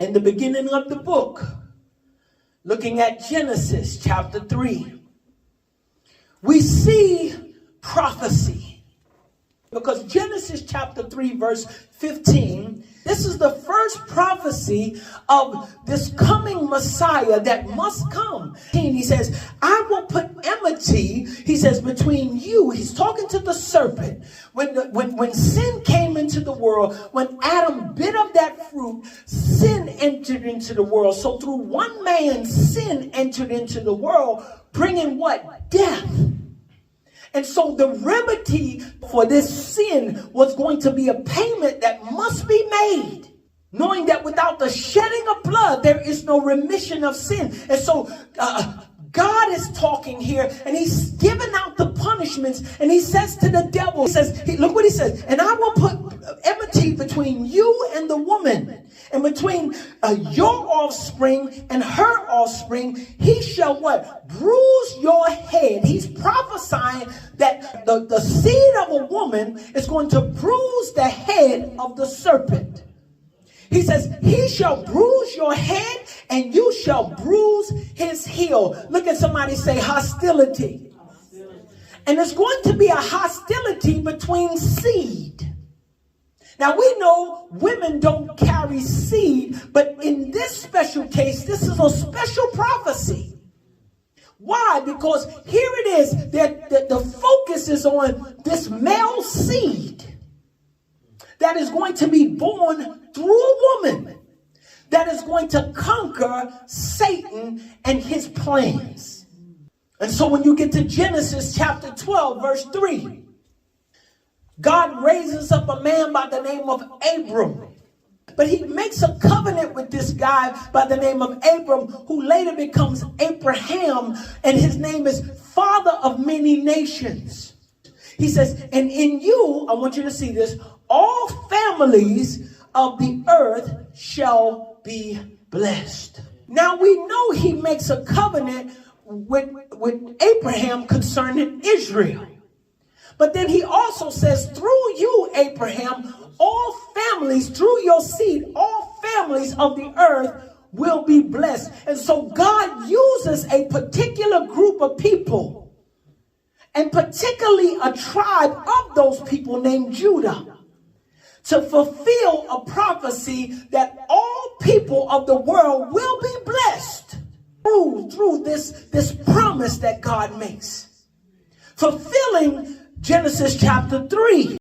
In the beginning of the book, looking at Genesis chapter 3, we see prophecy. Because Genesis chapter 3 verse 15, this is the first prophecy of this coming Messiah that must come. He says, I will put enmity, he says, between you. He's talking to the serpent. When sin came into the world, when Adam bit of that fruit, sin entered into the world. So through one man, sin entered into the world, bringing what? Death. And so the remedy for this sin was going to be a payment that must be made, knowing that without the shedding of blood, there is no remission of sin. And so God is talking here, and he's giving out the punishments, and he says to the devil, he says, look what he says, and I will put enmity between you and the woman, and between your offspring and her offspring. He shall what? Bruise your head. He's prophesying that the seed of a woman is going to bruise the head of the serpent. He says, he shall bruise your head and you shall bruise his heel. Look at somebody, say hostility. And there's going to be a hostility between seed. Now we know women don't carry seed, but in this special case, this is a special prophecy. Why? Because here it is that the focus is on this male seed that is going to be born through a woman that is going to conquer Satan and his plans. And so when you get to Genesis chapter 12, verse 3, God raises up a man by the name of Abram. But he makes a covenant with this guy by the name of Abram, who later becomes Abraham, and his name is Father of Many Nations. He says, and in you, I want you to see this, all families of the earth shall be blessed. Now we know he makes a covenant with Abraham concerning Israel. But then he also says, through you, Abraham, all families, through your seed, all families of the earth will be blessed. And so God uses a particular group of people, and particularly a tribe of those people named Judah, to fulfill a prophecy that all people of the world will be blessed through this promise that God makes. Fulfilling Genesis chapter 3.